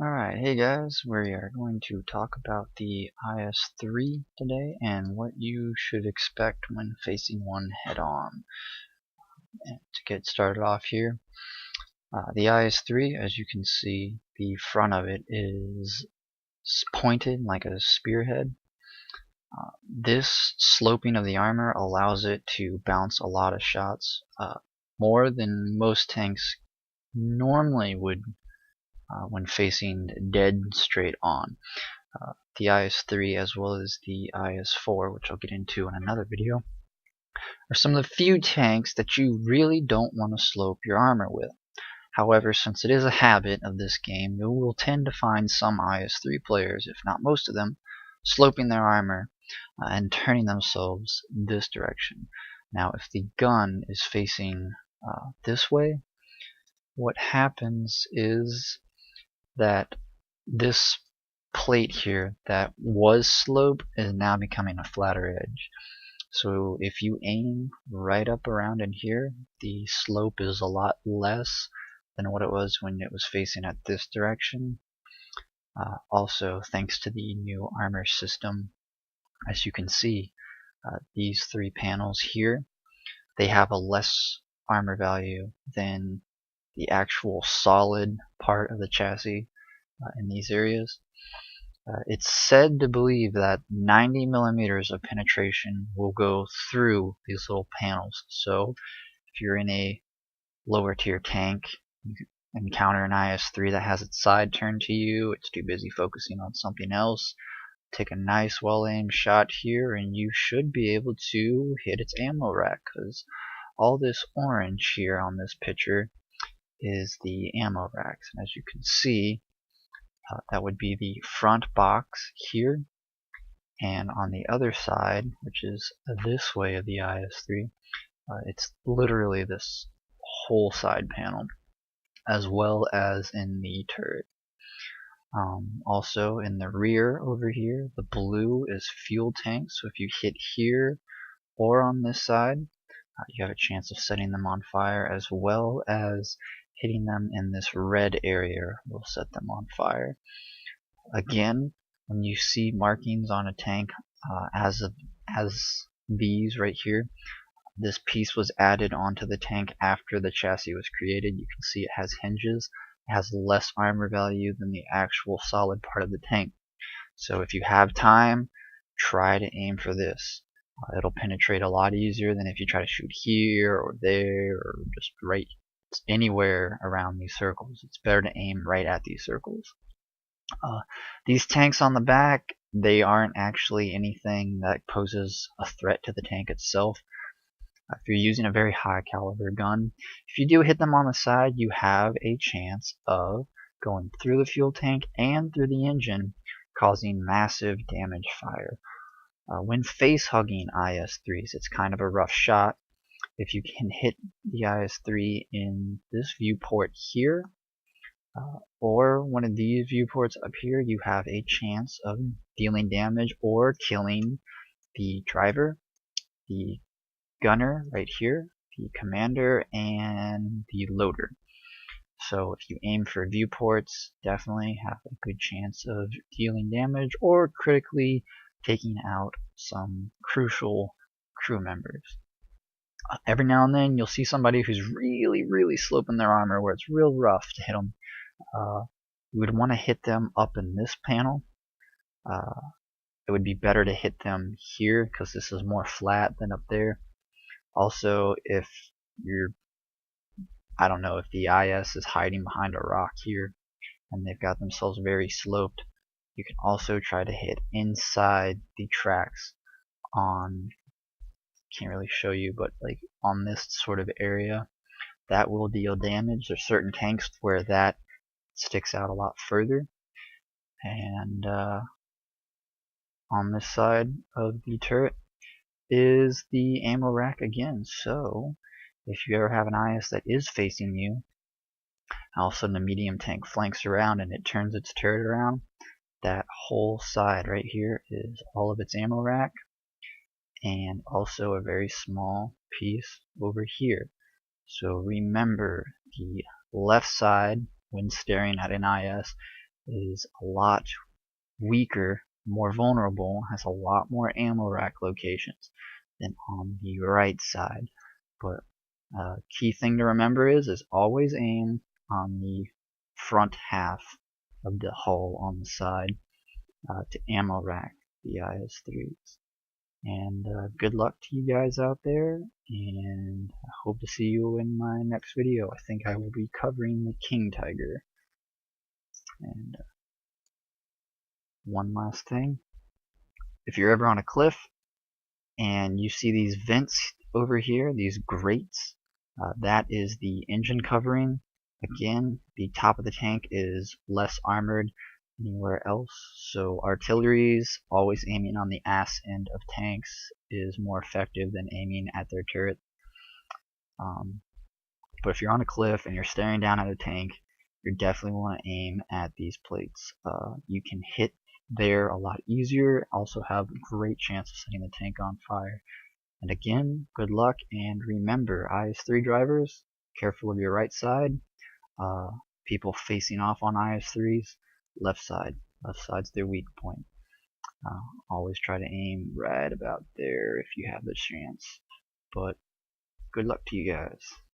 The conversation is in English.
Alright, hey guys, we are going to talk about the IS3 today and what you should expect when facing one head on. And to get started off here, the IS3, as you can see, the front of it is pointed like a spearhead. This sloping of the armor allows it to bounce a lot of shots, more than most tanks normally would when facing dead straight on. The IS3 as well as the IS4, which I'll get into in another video, are some of the few tanks that you really don't want to slope your armor with. However, since it is a habit of this game, you will tend to find some IS3 players, if not most of them, sloping their armor and turning themselves this direction. Now, if the gun is facing this way, what happens is that this plate here that was slope is now becoming a flatter edge. So if you aim right up around in here, the slope is a lot less than what it was when it was facing at this direction. Also, thanks to the new armor system, as you can see, these three panels here, they have a less armor value than the actual solid part of the chassis in these areas. It's said to believe that 90 millimeters of penetration will go through these little panels. So if you're in a lower tier tank, you encounter an IS3 that has its side turned to you, it's too busy focusing on something else, take a nice well-aimed shot here and you should be able to hit its ammo rack, because all this orange here on this picture is the ammo racks. And as you can see, that would be the front box here, and on the other side, which is this way of the IS3, it's literally this whole side panel, as well as in the turret. Also in the rear over here, the blue is fuel tank, so if you hit here or on this side, you have a chance of setting them on fire, as well as hitting them in this red area will set them on fire. Again, when you see markings on a tank as these right here, this piece was added onto the tank after the chassis was created. You can see it has hinges. It has less armor value than the actual solid part of the tank. So if you have time, try to aim for this. It'll penetrate a lot easier than if you try to shoot here or there or just right anywhere around these circles. It's better to aim right at these circles. These tanks on the back, they aren't actually anything that poses a threat to the tank itself. If you're using a very high caliber gun, if you do hit them on the side, you have a chance of going through the fuel tank and through the engine, causing massive damage fire. When face hugging IS3s, it's kind of a rough shot. If you can hit the IS3 in this viewport here, or one of these viewports up here, you have a chance of dealing damage or killing the driver, the gunner right here, the commander, and the loader. So if you aim for viewports, definitely have a good chance of dealing damage or critically taking out some crucial crew members. Every now and then you'll see somebody who's really sloping their armor where it's real rough to hit them. You would want to hit them up in this panel. It would be better to hit them here because this is more flat than up there. Also, if you're, I don't know, if the IS is hiding behind a rock here and they've got themselves very sloped, you can also try to hit inside the tracks on, can't really show you, but like on this sort of area. That will deal damage. There's certain tanks where that sticks out a lot further. And on this side of the turret is the ammo rack again. So if you ever have an IS that is facing you, all of a sudden a medium tank flanks around and it turns its turret around, that whole side right here is all of its ammo rack, and also a very small piece over here. So remember, the left side when staring at an IS is a lot weaker, more vulnerable, has a lot more ammo rack locations than on the right side. But key thing to remember is always aim on the front half of the hull on the side to ammo rack the IS3s. And good luck to you guys out there, and I hope to see you in my next video. I think I will be covering the King Tiger. And one last thing, if you're ever on a cliff and you see these vents over here, these grates, that is the engine covering. Again, the top of the tank is less armored than anywhere else, so artillery's always aiming on the ass end of tanks is more effective than aiming at their turret. But if you're on a cliff and you're staring down at a tank, you definitely want to aim at these plates. You can hit there a lot easier, also have a great chance of setting the tank on fire. And again, good luck, and remember, IS3 drivers, careful of your right side. People facing off on IS3s, left side. Left side's their weak point. Always try to aim right about there if you have the chance. But good luck to you guys.